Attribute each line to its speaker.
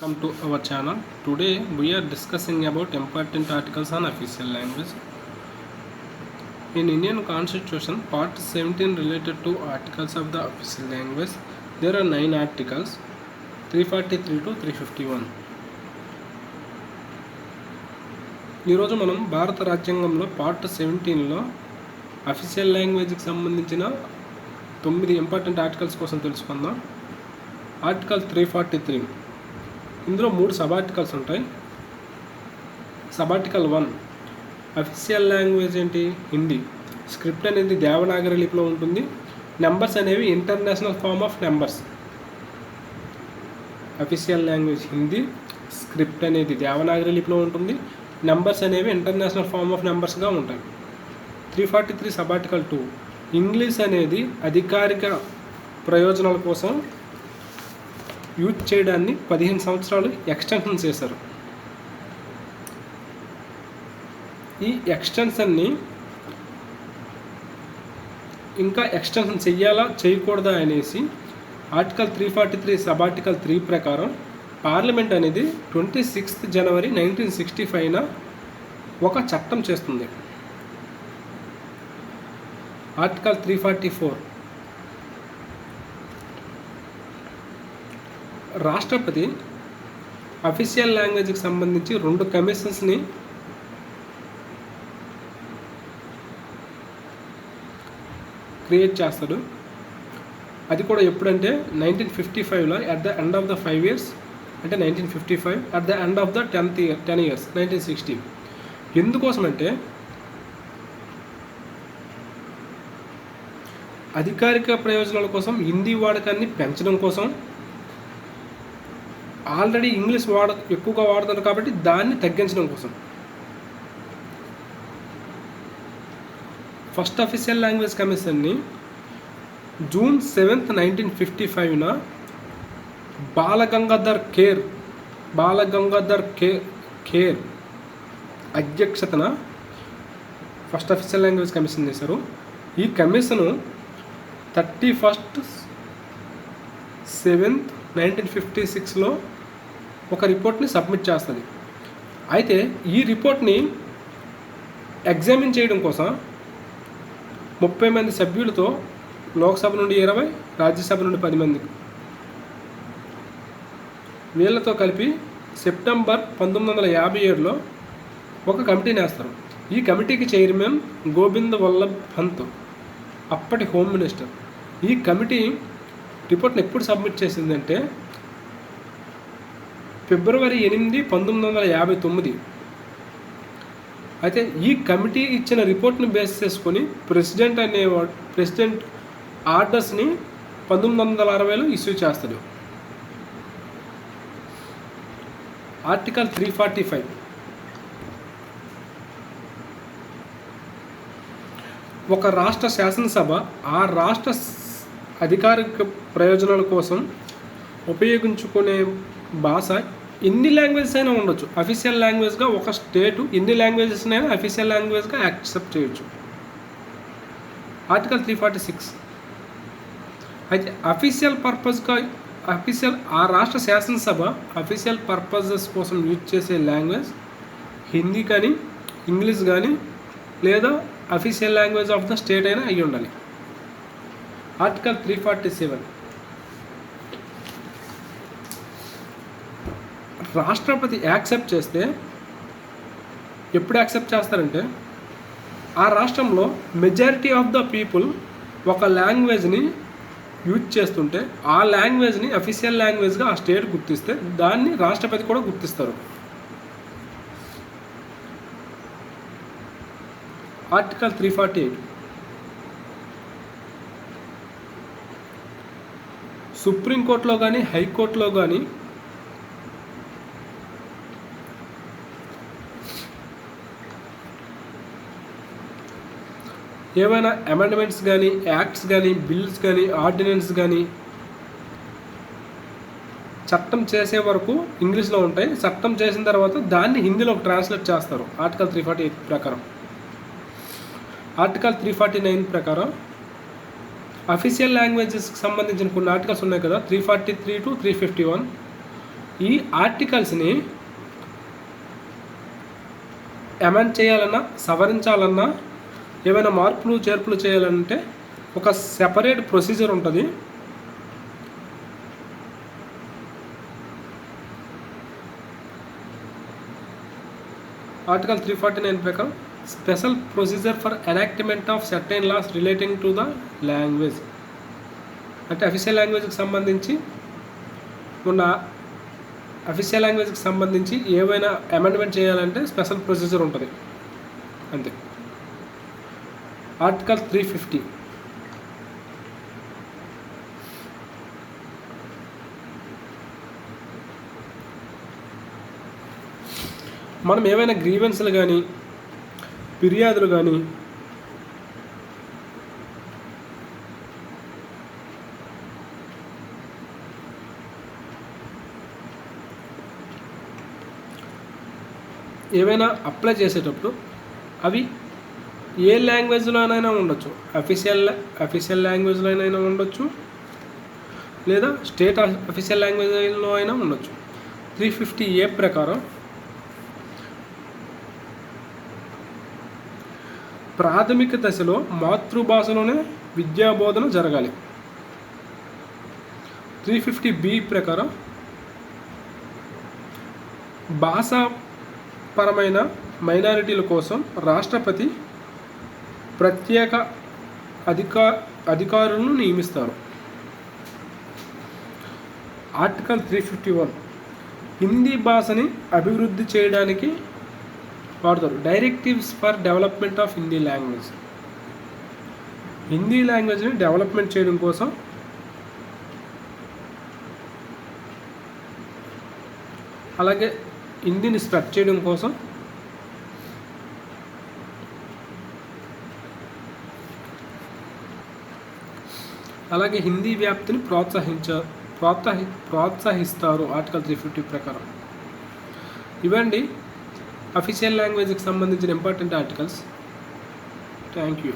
Speaker 1: Welcome to our channel. Today we are discussing about important articles on official language. In Indian Constitution, Part 17 related to articles of the official language. There are 9 articles, 343 to 351. ఈరోజు మనం భారత రాజ్యాంగంలో part 17లో official లాంగ్వేజ్కి సంబంధించిన 9 important articles కోసం తెలుసుకుందాం. Article 343, ఇందులో 3 sub articles ఉంటాయి. Sub article 1, official language ఏంటి? హిందీ. స్క్రిప్ట్ అనేది దేవనాగరి లిపిలో ఉంటుంది. నెంబర్స్ అనేవి international form of numbers. Official language Hindi, script అనేది దేవనాగరి లిపిలో ఉంటుంది. నెంబర్స్ అనేవి ఇంటర్నేషనల్ ఫార్మ్ ఆఫ్ నెంబర్స్గా ఉంటాయి. 343 సబ్ ఆర్టికల్ 2, ఇంగ్లీష్ అనేది అధికారిక ప్రయోజనాల కోసం యూజ్ చేయడాన్ని 15 సంవత్సరాలు ఎక్స్టెన్షన్ చేశారు. ఈ ఎక్స్టెన్షన్ని ఇంకా ఎక్స్టెన్షన్ చెయ్యాలా చేయకూడదా అనేసి ఆర్టికల్ 343 సబ్ ఆర్టికల్ 3 ప్రకారం పార్లమెంట్ అనేది 26 జనవరి 1965న ఒక చట్టం చేస్తుంది. ఆర్టికల్ 344, రాష్ట్రపతి అఫీషియల్ లాంగ్వేజ్కి సంబంధించి 2 కమిషన్స్ని క్రియేట్ చేస్తాడు. అది కూడా ఎప్పుడంటే 1955లో at the end of the 5 years, అంటే 1955 at the end of the 10 years 1960. ఎందుకోసమంటే అధికారిక ప్రయోజనాల కోసం హిందీ వాడకాన్ని పెంచడం కోసం. ఆల్రెడీ ఇంగ్లీష్ ఎక్కువగా వాడుతున్నారు కాబట్టి దాన్ని తగ్గించడం కోసం. ఫస్ట్ అఫీషియల్ లాంగ్వేజ్ కమిషన్ని జూన్ 7th 1955న బాలగంగాధర్ ఖేర్ అధ్యక్షతన ఫస్ట్ అఫీషియల్ లాంగ్వేజ్ కమిషన్ చేశారు. ఈ కమిషను 31st 7th 1956లో ఒక రిపోర్ట్ని సబ్మిట్ చేస్తుంది. అయితే ఈ రిపోర్ట్ని ఎగ్జామిన్ చేయడం కోసం 30 మంది సభ్యులతో, లోక్సభ నుండి 20, రాజ్యసభ నుండి 10 మంది, వీళ్ళతో కలిపి సెప్టెంబర్ 1957లో ఒక కమిటీని వేస్తారు. ఈ కమిటీకి చైర్మన్ గోవింద్ వల్లభ్ పంత్, అప్పటి హోమ్ మినిస్టర్. ఈ కమిటీ రిపోర్ట్ని ఎప్పుడు సబ్మిట్ చేసిందంటే ఫిబ్రవరి 8, 1959. అయితే ఈ కమిటీ ఇచ్చిన రిపోర్ట్ని బేస్ చేసుకొని ప్రెసిడెంట్ ఆర్డర్స్ని 1960లో ఇష్యూ చేస్తాడు. ఆర్టికల్ 345, ఒక రాష్ట్ర శాసనసభ ఆ రాష్ట్ర అధికారిక ప్రయోజనాల కోసం ఉపయోగించుకునే భాష ఎన్ని లాంగ్వేజెస్ అయినా ఉండొచ్చు. అఫీషియల్ లాంగ్వేజ్గా ఒక స్టేటు ఎన్ని లాంగ్వేజెస్ అయినా అఫీషియల్ లాంగ్వేజ్గా యాక్సెప్ట్ చేయొచ్చు. ఆర్టికల్ 346, అయితే ఆ రాష్ట్ర శాసనసభ అఫీషియల్ పర్పసెస్ కోసం యూజ్ చేసే లాంగ్వేజ్ హిందీ కానీ, ఇంగ్లీష్ కానీ, లేదా official language of the state అయినా అయ్యి ఉండాలి. ఆర్టికల్ 347, రాష్ట్రపతి యాక్సెప్ట్ చేస్తే, ఎప్పుడు యాక్సెప్ట్ చేస్తారంటే ఆ రాష్ట్రంలో మెజారిటీ ఆఫ్ ద పీపుల్ ఒక లాంగ్వేజ్ని యూజ్ చేస్తుంటే ఆ లాంగ్వేజ్ని అఫీషియల్ లాంగ్వేజ్గా ఆ స్టేట్ గుర్తిస్తే దాన్ని రాష్ట్రపతి కూడా గుర్తిస్తారు. ఆర్టికల్ 348, సుప్రీంకోర్టులో కానీ, హైకోర్టులో కానీ ఏమైనా అమెండ్మెంట్స్ కానీ, యాక్ట్స్ కానీ, బిల్స్ కానీ, ఆర్డినెన్స్ కానీ చట్టం చేసే వరకు ఇంగ్లీష్లో ఉంటాయి. చట్టం చేసిన తర్వాత దాన్ని హిందీలోకి ట్రాన్స్లేట్ చేస్తారు. ఆర్టికల్ 348 ప్రకారం. ఆర్టికల్ 349 ప్రకారం అఫీషియల్ లాంగ్వేజెస్కి సంబంధించిన కొన్ని ఆర్టికల్స్ ఉన్నాయి కదా, 343 to 351. ఈ ఆర్టికల్స్ని అమెండ్ చేయాలన్నా, సవరించాలన్నా, ఏమైనా మార్పులు చేర్పులు చేయాలంటే ఒక సెపరేట్ ప్రొసీజర్ ఉంటుంది. ఆర్టికల్ 349 ప్రకారం special procedure for enactment of certain laws relating to the language, అంటే అఫీషియల్ లాంగ్వేజ్కి సంబంధించి అఫీషియల్ లాంగ్వేజ్కి సంబంధించి ఏవైనా అమెండ్మెంట్ చేయాలంటే స్పెషల్ ప్రొసీజర్ ఉంటుంది అంతే. ఆర్టికల్ 350 మనం ఏవైనా గ్రీవెన్స్లు కానీ, ఫిర్యాదులు కానీ, ఏవైనా అప్లై చేసేటప్పుడు అవి ఏ లాంగ్వేజ్లోనైనా ఉండొచ్చు, అఫీషియల్ లాంగ్వేజ్లోనైనా ఉండొచ్చు, లేదా స్టేట్ అఫీషియల్ లాంగ్వేజ్లో అయినా ఉండొచ్చు. 350A ప్రకారం ప్రాథమిక దశలో మాతృభాషలోనే విద్యాబోధన జరగాలి. 350B ప్రకారం భాషాపరమైన మైనారిటీల కోసం రాష్ట్రపతి ప్రత్యేక అధికారులను నియమిస్తారు. ఆర్టికల్ 351 హిందీ భాషని అభివృద్ధి చేయడానికి వాడతారు. Directives for development of Hindi language, Hindi లాంగ్వేజ్ని డెవలప్మెంట్ చేయడం కోసం అలాగే హిందీని స్ప్రెడ్ చేయడం కోసం అలాగే హిందీ వ్యాప్తిని ప్రోత్సహిస్తారు. ఆర్టికల్ 350 ప్రకారం ఇవండి అఫీషియల్ లాంగ్వేజ్కి సంబంధించిన ఇంపార్టెంట్ ఆర్టికల్స్. Thank you.